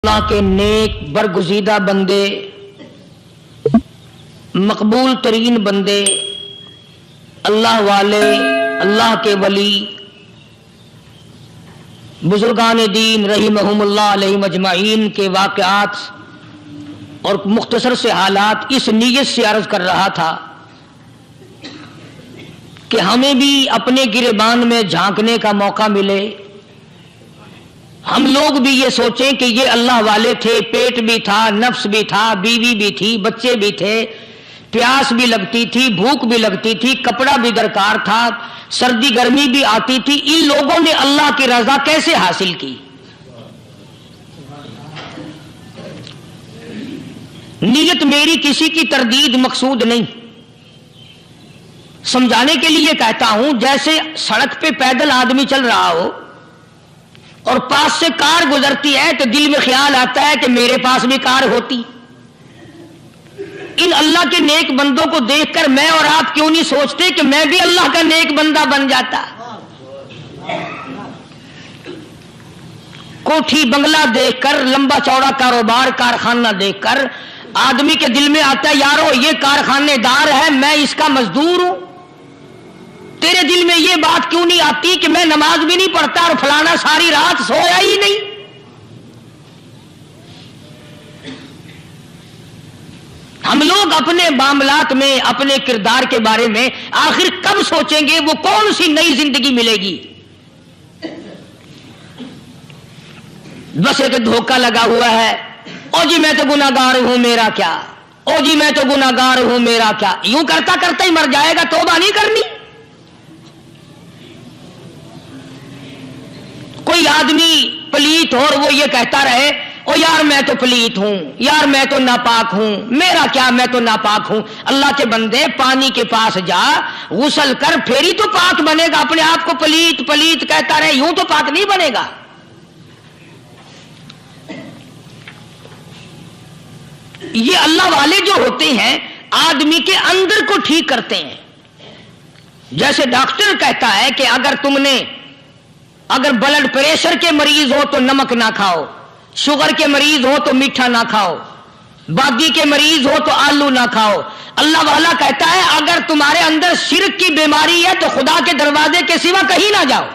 اللہ کے نیک برگزیدہ بندے، مقبول ترین بندے، اللہ والے، اللہ کے ولی، بزرگان دین رحمہم اللہ علیہم اجمعین کے واقعات اور مختصر سے حالات اس نیت سے عرض کر رہا تھا کہ ہمیں بھی اپنے گریبان میں جھانکنے کا موقع ملے، ہم لوگ بھی یہ سوچیں کہ یہ اللہ والے تھے، پیٹ بھی تھا، نفس بھی تھا، بیوی بھی تھی، بچے بھی تھے، پیاس بھی لگتی تھی، بھوک بھی لگتی تھی، کپڑا بھی درکار تھا، سردی گرمی بھی آتی تھی، ان لوگوں نے اللہ کی رضا کیسے حاصل کی؟ نیت میری کسی کی تردید مقصود نہیں، سمجھانے کے لیے کہتا ہوں جیسے سڑک پہ پیدل آدمی چل رہا ہو اور پاس سے کار گزرتی ہے تو دل میں خیال آتا ہے کہ میرے پاس بھی کار ہوتی۔ ان اللہ کے نیک بندوں کو دیکھ کر میں اور آپ کیوں نہیں سوچتے کہ میں بھی اللہ کا نیک بندہ بن جاتا؟ کوٹھی بنگلہ دیکھ کر، لمبا چوڑا کاروبار کارخانہ دیکھ کر آدمی کے دل میں آتا ہے یارو یہ کارخانے دار ہے، میں اس کا مزدور ہوں۔ تیرے دل میں یہ بات کیوں نہیں آتی کہ میں نماز بھی نہیں پڑھتا اور فلانا ساری رات سویا ہی نہیں؟ ہم لوگ اپنے معاملات میں، اپنے کردار کے بارے میں آخر کب سوچیں گے وہ کون سی نئی زندگی ملے گی؟ بس ایک دھوکہ لگا ہوا ہے، او جی میں تو گناہگار ہوں میرا کیا، او جی میں تو گناہگار ہوں میرا کیا، یوں کرتا کرتا ہی مر جائے گا، توبہ نہیں کرنی۔ کوئی آدمی پلیت ہو اور وہ یہ کہتا رہے او یار میں تو پلیت ہوں، یار میں تو ناپاک ہوں، میرا کیا میں تو ناپاک ہوں۔ اللہ کے بندے پانی کے پاس جا، غسل کر، پھر ہی تو پاک بنے گا۔ اپنے آپ کو پلیت پلیت کہتا رہے یوں تو پاک نہیں بنے گا۔ یہ اللہ والے جو ہوتے ہیں آدمی کے اندر کو ٹھیک کرتے ہیں۔ جیسے ڈاکٹر کہتا ہے کہ اگر بلڈ پریشر کے مریض ہو تو نمک نہ کھاؤ، شوگر کے مریض ہو تو میٹھا نہ کھاؤ، بادی کے مریض ہو تو آلو نہ کھاؤ۔ اللہ والا کہتا ہے اگر تمہارے اندر شرک کی بیماری ہے تو خدا کے دروازے کے سوا کہیں نہ جاؤ۔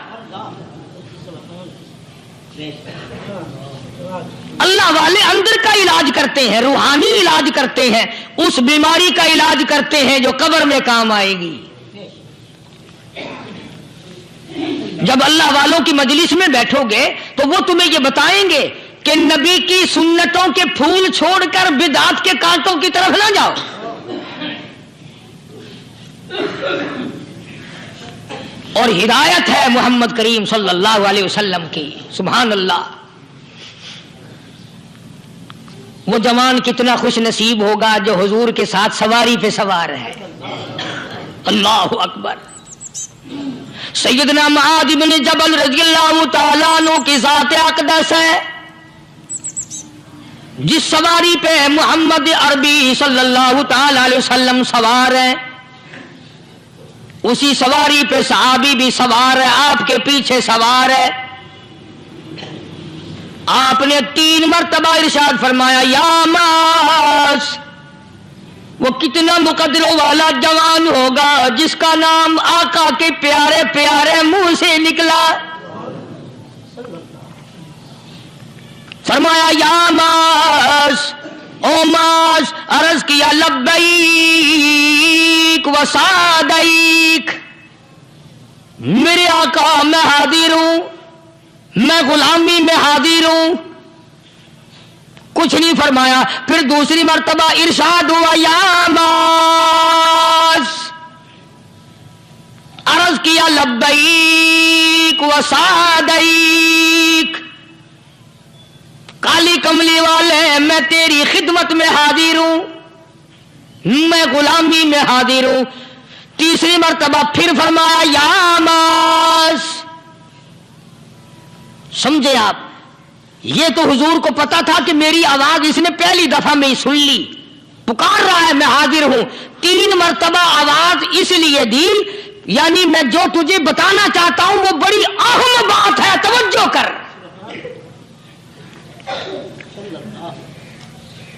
اللہ والے اندر کا علاج کرتے ہیں، روحانی علاج کرتے ہیں، اس بیماری کا علاج کرتے ہیں جو قبر میں کام آئے گی۔ جب اللہ والوں کی مجلس میں بیٹھو گے تو وہ تمہیں یہ بتائیں گے کہ نبی کی سنتوں کے پھول چھوڑ کر بدعت کے کانٹوں کی طرف نہ جاؤ۔ اور ہدایت ہے محمد کریم صلی اللہ علیہ وسلم کی، سبحان اللہ۔ وہ جوان کتنا خوش نصیب ہوگا جو حضور کے ساتھ سواری پہ سوار ہے۔ اللہ اکبر۔ سیدنا معاذ بن جبل رضی اللہ تعالیٰ عنہ کی ذات اقدس ہے، جس سواری پہ محمد عربی صلی اللہ تعالی علیہ وسلم سوار ہے، اسی سواری پہ صحابی بھی سوار ہے، آپ کے پیچھے سوار ہے۔ آپ نے 3 مرتبہ ارشاد فرمایا یا معاذ۔ وہ کتنا مقدروں والا جوان ہوگا جس کا نام آقا کے پیارے پیارے منہ سے نکلا۔ فرمایا یا معاذ، او معاذ، عرض کیا لبیک و سعدیک، میرے آقا میں حاضر ہوں، میں غلامی میں حاضر ہوں۔ کچھ نہیں فرمایا، پھر دوسری مرتبہ ارشاد ہوا یا معاذ، عرض کیا لبیک و سعدیک، کالی کملی والے میں تیری خدمت میں حاضر ہوں، میں غلامی میں حاضر ہوں۔ تیسری مرتبہ پھر فرمایا یا معاذ۔ سمجھے آپ؟ یہ تو حضور کو پتا تھا کہ میری آواز اس نے پہلی دفعہ میں ہی سن لی، پکار رہا ہے میں حاضر ہوں۔ 3 مرتبہ آواز اس لیے دی یعنی میں جو تجھے بتانا چاہتا ہوں وہ بڑی اہم بات ہے، توجہ کر۔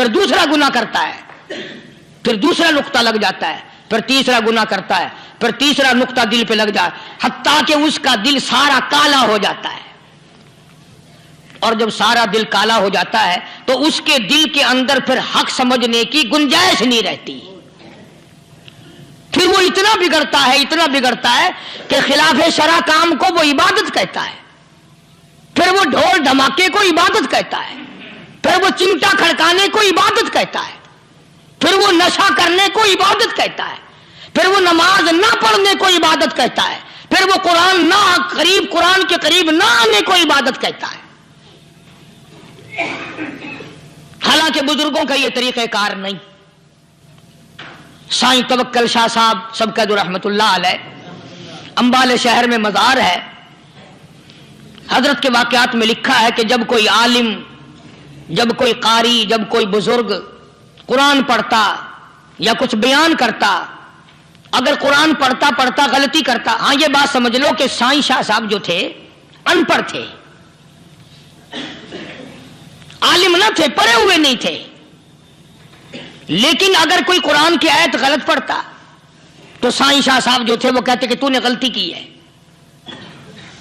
پھر دوسرا گناہ کرتا ہے، پھر دوسرا نقطہ لگ جاتا ہے، پھر تیسرا گناہ کرتا ہے، پھر تیسرا نقطہ دل پہ لگ جاتا ہے، حتیٰ کہ اس کا دل سارا کالا ہو جاتا ہے۔ اور جب سارا دل کالا ہو جاتا ہے تو اس کے دل کے اندر پھر حق سمجھنے کی گنجائش نہیں رہتی، پھر وہ اتنا بگڑتا ہے کہ خلاف شرع کام کو وہ عبادت کہتا ہے، پھر وہ ڈھول دھماکے کو عبادت کہتا ہے، پھر وہ چمٹا کھڑکانے کو عبادت کہتا ہے، پھر وہ نشہ کرنے کو عبادت کہتا ہے، پھر وہ نماز نہ پڑھنے کو عبادت کہتا ہے، پھر وہ قرآن کے قریب نہ آنے کو عبادت کہتا ہے۔ حالانکہ بزرگوں کا یہ طریقہ کار نہیں۔ سائیں توکل شاہ صاحب سب کا رحمت اللہ علیہ، امبالے شہر میں مزار ہے، حضرت کے واقعات میں لکھا ہے کہ جب کوئی عالم، جب کوئی قاری، جب کوئی بزرگ قرآن پڑھتا یا کچھ بیان کرتا، اگر قرآن پڑھتا غلطی کرتا، ہاں یہ بات سمجھ لو کہ سائیں شاہ صاحب جو تھے ان پڑھ تھے، عالم نہ تھے، پڑھے ہوئے نہیں تھے، لیکن اگر کوئی قرآن کی آیت غلط پڑھتا تو سائیں شاہ صاحب جو تھے وہ کہتے کہ تو نے غلطی کی ہے،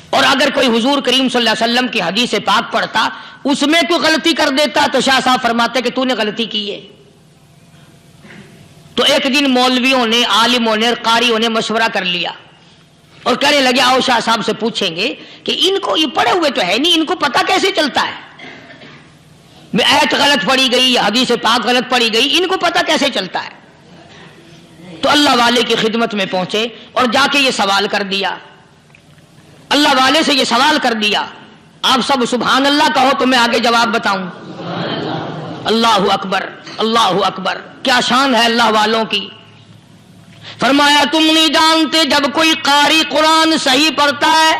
اور اگر کوئی حضور کریم صلی اللہ علیہ وسلم کی حدیث پاک پڑھتا اس میں کوئی غلطی کر دیتا تو شاہ صاحب فرماتے کہ تو نے غلطی کی ہے۔ تو ایک دن مولویوں نے، عالموں نے، قاریوں نے مشورہ کر لیا اور کہنے لگے آؤ شاہ صاحب سے پوچھیں گے کہ ان کو، یہ پڑھے ہوئے تو ہے نہیں، ان کو پتہ کیسے چلتا ہے، آیت غلط پڑھی گئی یا حدیث پاک غلط پڑھی گئی، ان کو پتہ کیسے چلتا ہے؟ تو اللہ والے کی خدمت میں پہنچے اور جا کے یہ سوال کر دیا، اللہ والے سے یہ سوال کر دیا۔ آپ سب سبحان اللہ کہو تو میں آگے جواب بتاؤں۔ اللہ اکبر، اللہ اکبر، کیا شان ہے اللہ والوں کی۔ فرمایا تم نہیں جانتے جب کوئی قاری قرآن صحیح پڑھتا ہے،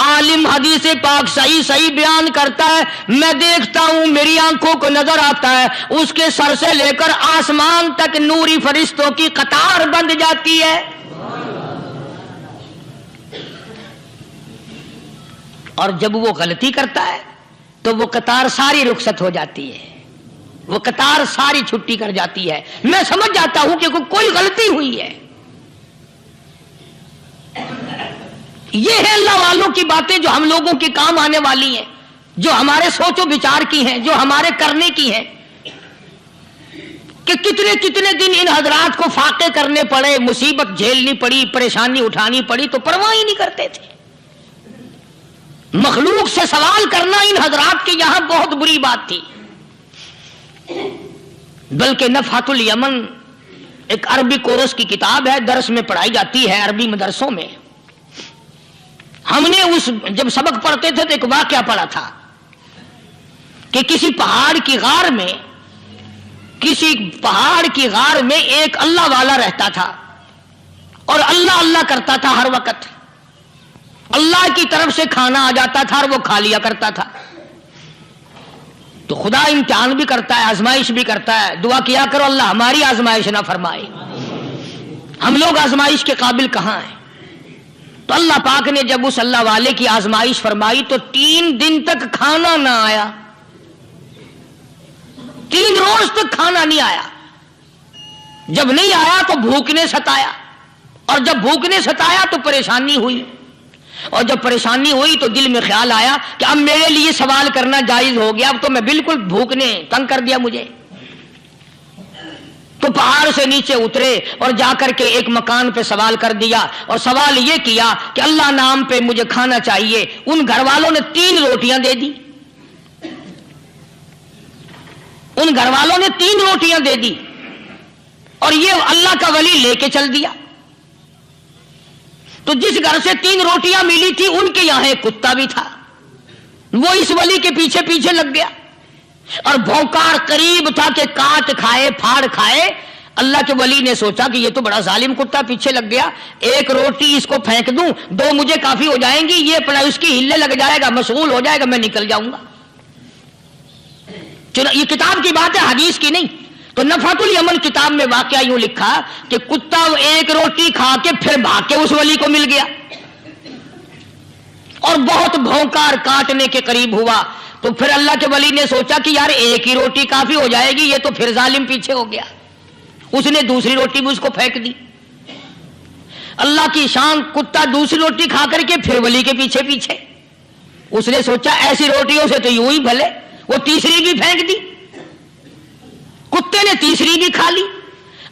عالم حدیث پاک صحیح بیان کرتا ہے، میں دیکھتا ہوں، میری آنکھوں کو نظر آتا ہے، اس کے سر سے لے کر آسمان تک نوری فرشتوں کی قطار بند جاتی ہے، اور جب وہ غلطی کرتا ہے تو وہ قطار ساری رخصت ہو جاتی ہے، وہ قطار ساری چھٹی کر جاتی ہے، میں سمجھ جاتا ہوں کہ کوئی غلطی ہوئی ہے۔ یہ ہے اللہ والوں کی باتیں جو ہم لوگوں کے کام آنے والی ہیں، جو ہمارے سوچ و بچار کی ہیں، جو ہمارے کرنے کی ہیں، کہ کتنے دن ان حضرات کو فاقے کرنے پڑے، مصیبت جھیلنی پڑی، پریشانی اٹھانی پڑی، تو پرواہ ہی نہیں کرتے تھے۔ مخلوق سے سوال کرنا ان حضرات کے یہاں بہت بری بات تھی، بلکہ نفحۃ الیمن ایک عربی کورس کی کتاب ہے، درس میں پڑھائی جاتی ہے عربی مدرسوں میں۔ ہم نے جب سبق پڑھتے تھے تو ایک واقعہ پڑھا تھا کہ کسی پہاڑ کی غار میں ایک اللہ والا رہتا تھا اور اللہ اللہ کرتا تھا، ہر وقت اللہ کی طرف سے کھانا آ جاتا تھا اور وہ کھا لیا کرتا تھا۔ تو خدا امتحان بھی کرتا ہے، آزمائش بھی کرتا ہے، دعا کیا کرو اللہ ہماری آزمائش نہ فرمائے، ہم لوگ آزمائش کے قابل کہاں ہیں۔ تو اللہ پاک نے جب اس اللہ والے کی آزمائش فرمائی تو 3 دن تک کھانا نہ آیا، 3 روز تک کھانا نہیں آیا۔ جب نہیں آیا تو بھوک نے ستایا، اور جب بھوک نے ستایا تو پریشانی ہوئی، اور جب پریشانی ہوئی تو دل میں خیال آیا کہ اب میرے لیے سوال کرنا جائز ہو گیا، اب تو میں بالکل بھوک نے تنگ کر دیا مجھے۔ تو پہاڑ سے نیچے اترے اور جا کر کے ایک مکان پہ سوال کر دیا، اور سوال یہ کیا کہ اللہ نام پہ مجھے کھانا چاہیے۔ ان گھر والوں نے 3 روٹیاں دے دی، ان گھر والوں نے 3 روٹیاں دے دی، اور یہ اللہ کا ولی لے کے چل دیا۔ تو جس گھر سے 3 روٹیاں ملی تھی ان کے یہاں ایک کتا بھی تھا، وہ اس ولی کے پیچھے پیچھے لگ گیا اور بھونکار قریب تھا کہ کاٹ کھائے، پھاڑ کھائے۔ اللہ کے ولی نے سوچا کہ یہ تو بڑا ظالم کتا پیچھے لگ گیا، 1 روٹی اس کو پھینک دوں، 2 مجھے کافی ہو جائیں گی، یہ پڑا اس کی ہلے لگ جائے گا، مشغول ہو جائے گا، میں نکل جاؤں گا۔ یہ کتاب کی بات ہے، حدیث کی نہیں۔ تو نفحۃ الیمن کتاب میں واقعہ یوں لکھا کہ کتا 1 روٹی کھا کے پھر بھاگ کے اس ولی کو مل گیا اور بہت بھونکار کاٹنے کے قریب ہوا۔ تو پھر اللہ کے ولی نے سوچا کہ یار ایک ہی روٹی کافی ہو جائے گی، یہ تو پھر ظالم پیچھے ہو گیا، اس نے دوسری روٹی بھی اس کو پھینک دی۔ اللہ کی شان، کتا دوسری روٹی کھا کر کے پھر ولی کے پیچھے پیچھے، اس نے سوچا ایسی روٹیوں سے تو یوں ہی بھلے، وہ تیسری بھی پھینک دی، کتے نے تیسری بھی کھا لی،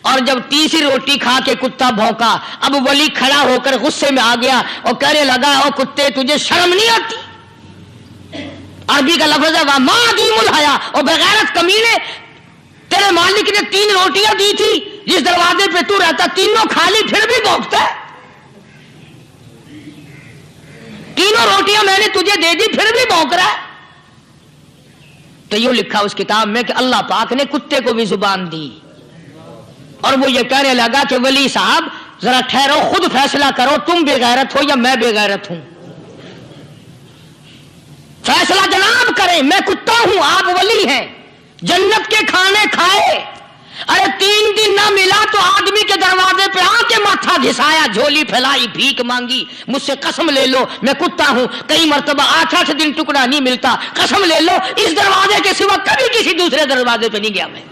اور جب تیسری روٹی کھا کے کتا بھونکا، اب ولی کھڑا ہو کر غصے میں آ گیا اور کہنے لگا او کتے تجھے شرم نہیں آتی؟ عربی کا لفظ ہے ما عدیم الحیا، اور بغیرت کمینے، تیرے مالک نے 3 روٹیاں دی تھی، جس دروازے پہ تو رہتا تینوں کھا لی، پھر بھی بھونکتا ہے؟ تینوں روٹیاں میں نے تجھے دے دی، پھر بھی بھونک رہا ہے؟ تو یوں لکھا اس کتاب میں کہ اللہ پاک نے کتے کو بھی زبان دی، اور وہ یہ کہنے لگا کہ ولی صاحب ذرا ٹھہرو، خود فیصلہ کرو، تم بے غیرت ہو یا میں بے غیرت ہوں؟ فیصلہ جناب کریں، میں کتا ہوں، آپ ولی ہیں، جنت کے کھانے کھائے، ارے 3 دن نہ ملا تو آدمی کے دروازے پہ آ کے ماتھا گھسایا، جھولی پھیلائی، بھیک مانگی، مجھ سے قسم لے لو میں کتا ہوں، کئی مرتبہ 8 دن ٹکڑا نہیں ملتا، قسم لے لو اس دروازے کے سوا کبھی کسی دوسرے دروازے پہ نہیں گیا میں۔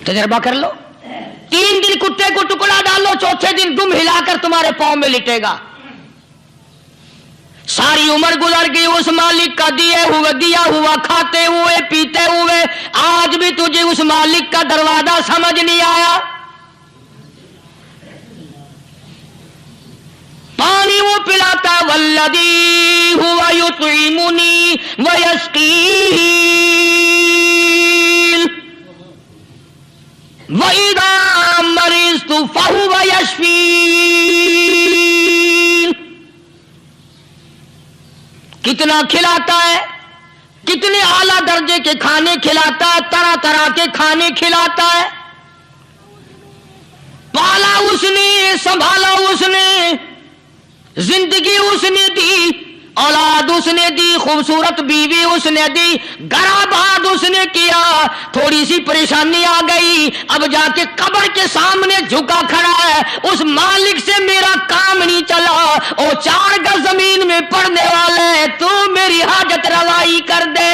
تجربہ کر لو، 3 دن کتے کو ٹکڑا ڈالو، چوتھے دن دم ہلا کر تمہارے پاؤں میں لٹے گا۔ ساری عمر گزر گئی اس مالک کا دیا ہوا کھاتے ہوئے پیتے ہوئے، آج بھی تجھے اس مالک کا دروازہ سمجھ نہیں آیا۔ پانی وہ پلاتا والذی ہوا یطعمنی ویسقین وَإِذَا مَرِضْتُ فَهُوَ يَشْفِينِ، کتنا کھلاتا ہے، کتنے اعلیٰ درجے کے کھانے کھلاتا ہے، طرح طرح کے کھانے کھلاتا ہے، پالا اس نے، سنبھالا اس نے، زندگی اس نے دی، اولاد اس نے دی، خوبصورت بیوی اس نے دی، گھر آباد اس نے کیا، تھوڑی سی پریشانی آ گئی، اب جا کے قبر کے سامنے جھکا کھڑا ہے، اس مالک سے میرا کام نہیں چلا، او 4 گز زمین میں پڑنے والے، تو میری حاجت روائی کر دے۔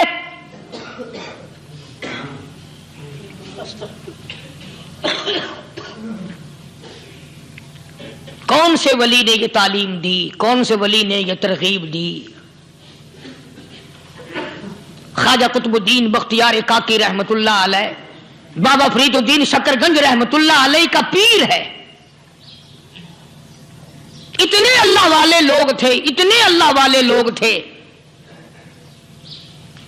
کون سے ولی نے یہ تعلیم دی، کون سے ولی نے یہ ترغیب دی؟ خواجہ قطب الدین بختیار کاکی رحمت اللہ علیہ، بابا فرید الدین شکر گنج رحمت اللہ علیہ کا پیر ہے۔ اتنے اللہ والے لوگ تھے، اتنے اللہ والے لوگ تھے۔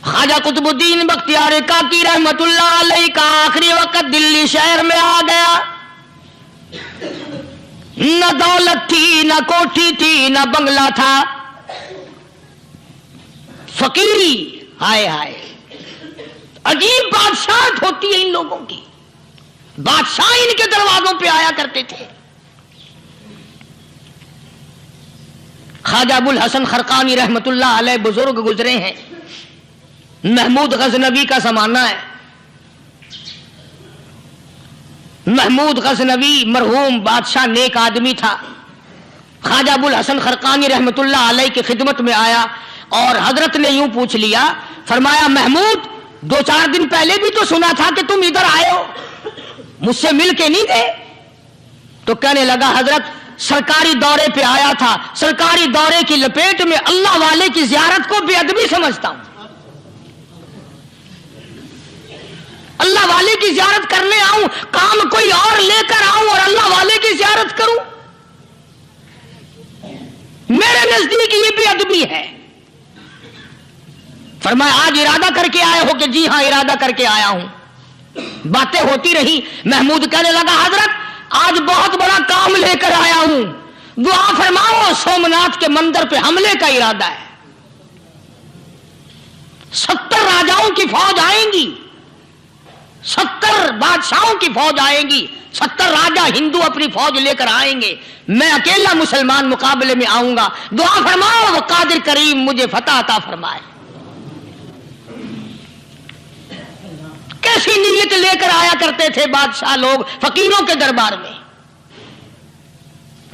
خواجہ قطب الدین بختیار کاکی رحمت اللہ علیہ کا آخری وقت دلی شہر میں آ گیا، نہ دولت تھی، نہ کوٹھی تھی، نہ بنگلہ تھا، فقیری، ہائے ہائے، عجیب بادشاہت ہوتی ہے ان لوگوں کی، بادشاہ ان کے دروازوں پہ آیا کرتے تھے۔ خواجہ ابو الحسن خرقانی رحمت اللہ علیہ بزرگ گزرے ہیں، محمود غزنوی کا زمانہ ہے۔ محمود غزنوی مرحوم بادشاہ نیک آدمی تھا، خواجہ ابو الحسن خرقانی رحمت اللہ علیہ کی خدمت میں آیا اور حضرت نے یوں پوچھ لیا، فرمایا محمود 2-4 دن پہلے بھی تو سنا تھا کہ تم ادھر آئے ہو، مجھ سے مل کے نہیں گئے؟ تو کہنے لگا حضرت سرکاری دورے پہ آیا تھا، سرکاری دورے کی لپیٹ میں اللہ والے کی زیارت کو بے ادبی سمجھتا ہوں، اللہ والے کی زیارت کرنے آؤں، کام کوئی اور لے کر آؤں اور اللہ والے کی زیارت کروں؟ میرے نزدیک یہ بے ادبی ہے۔ فرمایا آج ارادہ کر کے آئے ہو؟ کہ جی ہاں ارادہ کر کے آیا ہوں۔ باتیں ہوتی رہی، محمود کہنے لگا حضرت آج بہت بڑا کام لے کر آیا ہوں، دعا فرماؤ، سومناتھ کے مندر پہ حملے کا ارادہ ہے، 70 راجاؤں کی فوج آئیں گی، 70 بادشاہوں کی فوج آئیں گی، 70 راجا ہندو اپنی فوج لے کر آئیں گے، میں اکیلا مسلمان مقابلے میں آؤں گا، دعا فرماؤ وہ قادر کریم مجھے فتح عطا فرمائے۔ کیسی نیت لے کر آیا کرتے تھے بادشاہ لوگ فقیروں کے دربار میں،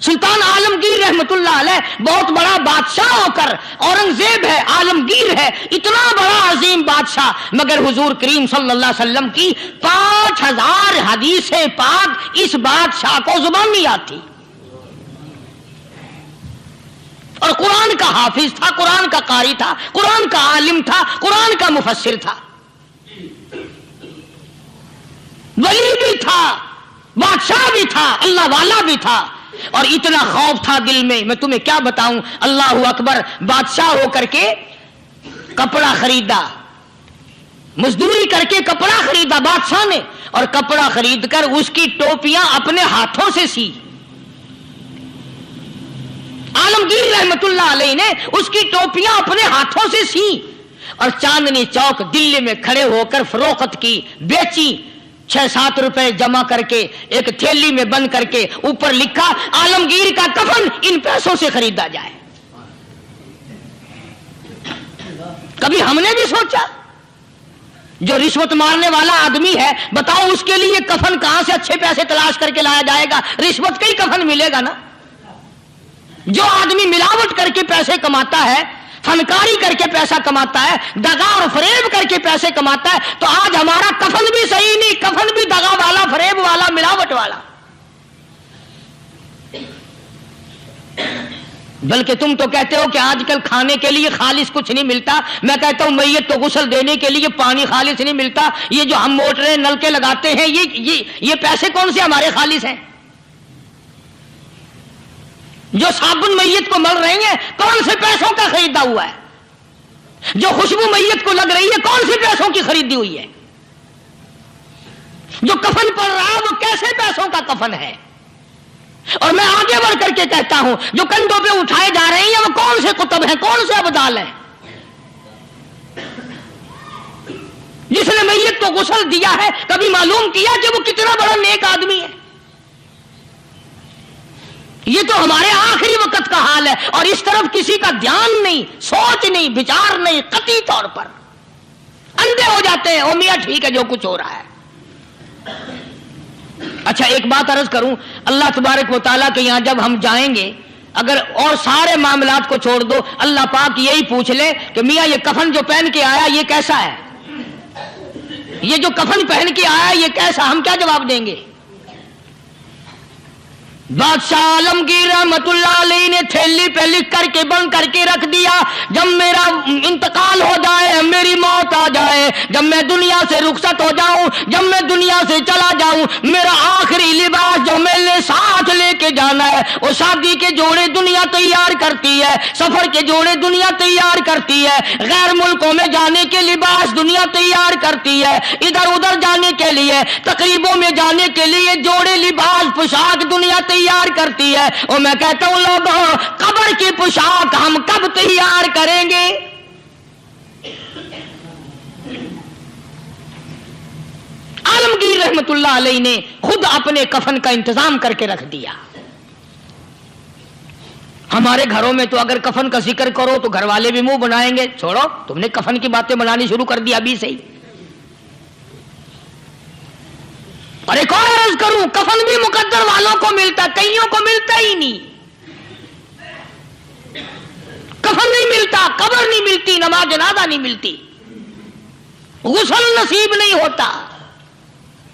سلطان عالمگیر رحمت اللہ علیہ بہت بڑا بادشاہ ہو کر، اورنگزیب ہے، عالمگیر ہے، اتنا بڑا عظیم بادشاہ، مگر حضور کریم صلی اللہ علیہ وسلم کی 5000 حدیث پاک اس بادشاہ کو زبان نہیں آتی، اور قرآن کا حافظ تھا، قرآن کا قاری تھا، قرآن کا عالم تھا، قرآن کا مفسر تھا، ولی بھی تھا، بادشاہ بھی تھا، اللہ والا بھی تھا، اور اتنا خوف تھا دل میں تمہیں کیا بتاؤں۔ اللہ اکبر، بادشاہ ہو کر کے کپڑا خریدا، مزدوری کر کے کپڑا خریدا بادشاہ نے، اور کپڑا خرید کر اس کی ٹوپیاں اپنے ہاتھوں سے سی۔ عالمگیر رحمت اللہ علیہ نے اس کی ٹوپیاں اپنے ہاتھوں سے سی، اور چاندنی چوک دلی میں کھڑے ہو کر فروخت کی، بیچی، 6-7 روپے جمع کر کے ایک تھیلی میں بند کر کے اوپر لکھا عالمگیر کا کفن ان پیسوں سے خریدا جائے۔ کبھی ہم نے بھی سوچا، جو رشوت مارنے والا آدمی ہے، بتاؤ اس کے لیے کفن کہاں سے اچھے پیسے تلاش کر کے لایا جائے گا؟ رشوت کا ہی کفن ملے گا نا۔ جو آدمی ملاوٹ کر کے پیسے کماتا ہے، فنکاری کر کے پیسہ کماتا ہے، دغا اور فریب کر کے پیسے کماتا ہے، تو آج ہمارا کفن بھی صحیح نہیں، کفن بھی دغا والا، فریب والا، ملاوٹ والا۔ بلکہ تم تو کہتے ہو کہ آج کل کھانے کے لیے خالص کچھ نہیں ملتا، میں کہتا ہوں میت کو غسل دینے کے لیے پانی خالص نہیں ملتا، یہ جو ہم موٹریں نلکے لگاتے ہیں، یہ پیسے کون سے ہمارے خالص ہیں؟ جو صابن میت کو مل رہی ہیں، کون سے پیسوں کا خریدا ہوا ہے؟ جو خوشبو میت کو لگ رہی ہے، کون سے پیسوں کی خریدی ہوئی ہے؟ جو کفن پڑ رہا ہے، وہ کیسے پیسوں کا کفن ہے؟ اور میں آگے بڑھ کر کے کہتا ہوں، جو کندھوں پہ اٹھائے جا رہے ہیں، وہ کون سے کتب ہیں، کون سے ابدال ہیں؟ جس نے میت کو غسل دیا ہے، کبھی معلوم کیا کہ وہ کتنا بڑا نیک آدمی ہے؟ یہ تو ہمارے آخری وقت کا حال ہے، اور اس طرف کسی کا دھیان نہیں، سوچ نہیں، بچار نہیں، قطعی طور پر اندھے ہو جاتے ہیں۔ او میاں ٹھیک ہے جو کچھ ہو رہا ہے۔ اچھا ایک بات عرض کروں، اللہ تبارک و تعالیٰ کے یہاں جب ہم جائیں گے، اگر اور سارے معاملات کو چھوڑ دو، اللہ پاک یہی پوچھ لے کہ میاں یہ کفن جو پہن کے آیا یہ کیسا ہے؟ یہ جو کفن پہن کے آیا یہ کیسا؟ ہم کیا جواب دیں گے؟ بادشاہ عالمگیر رحمت اللہ علیہ نے تھیلی پہ لکھ کر کے بند کر کے رکھ دیا، جب میرا انتقال ہو جائے، میری موت آ جائے، جب میں دنیا سے رخصت ہو جاؤں، جب میں دنیا سے چلا جاؤں، میرا آخری لباس جو میں نے ساتھ لے کے جانا ہے، وہ شادی کے جوڑے دنیا تیار کرتی ہے، سفر کے جوڑے دنیا تیار کرتی ہے، غیر ملکوں میں جانے کے لباس دنیا تیار کرتی ہے، ادھر ادھر جانے کے لیے، تقریبوں میں جانے کے لیے جوڑے لباس پوشاک دنیا تیار کرتی ہے۔ اور میں کہتا ہوں لوگوں، قبر کی پوشاک ہم کب تیار کریں گے؟ عالمگیر رحمت اللہ علیہ نے خود اپنے کفن کا انتظام کر کے رکھ دیا۔ ہمارے گھروں میں تو اگر کفن کا ذکر کرو تو گھر والے بھی منہ بنائیں گے، چھوڑو تم نے کفن کی باتیں بنانی شروع کر دی ابھی سے ہی۔ اور ایک اور عرض کروں، کفن بھی مقدر والوں کو ملتا، کئیوں کو ملتا ہی نہیں۔ کفن نہیں ملتا، قبر نہیں ملتی، نماز جنازہ نہیں ملتی، غسل نصیب نہیں ہوتا۔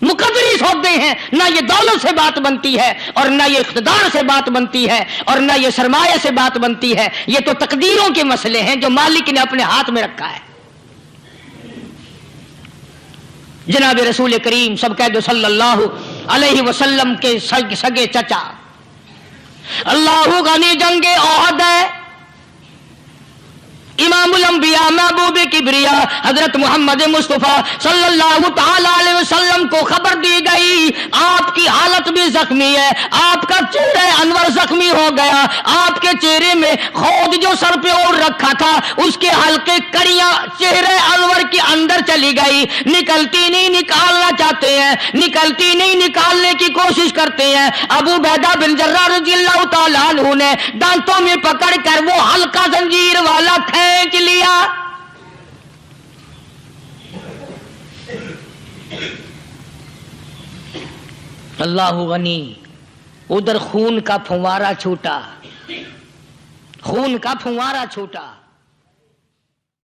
مقدری سوتے ہیں، نہ یہ دولت سے بات بنتی ہے، اور نہ یہ اقتدار سے بات بنتی ہے، اور نہ یہ سرمایہ سے بات بنتی ہے۔ یہ تو تقدیروں کے مسئلے ہیں جو مالک نے اپنے ہاتھ میں رکھا ہے۔ جناب رسول کریم سب کہہ دو صلی اللہ علیہ وسلم کے سگے چچا، اللہ غنی جنگ احد ہے، امام الانبیاء محبوب کبریا حضرت محمد مصطفیٰ صلی اللہ تعالی علیہ وسلم کو خبر دی گئی، آپ کی حالت بھی زخمی ہے، آپ کا چہرہ انور زخمی ہو گیا، آپ کے چہرے میں خود جو سر پہ اور رکھا تھا اس کے ہلکے کڑیاں چہرے انور کے اندر چلی گئی، نکلتی نہیں، نکالنا چاہتے ہیں، نکلتی نہیں، نکالنے کی کوشش کرتے ہیں۔ ابو عبیدہ بن جراح رضی اللہ تعالیٰ عنہ نے دانتوں میں پکڑ کر وہ ہلکا زنجیر والا کھینچ لیا۔ اللہ غنی ادھر خون کا فوارہ چھوٹا، خون کا فوارہ چھوٹا،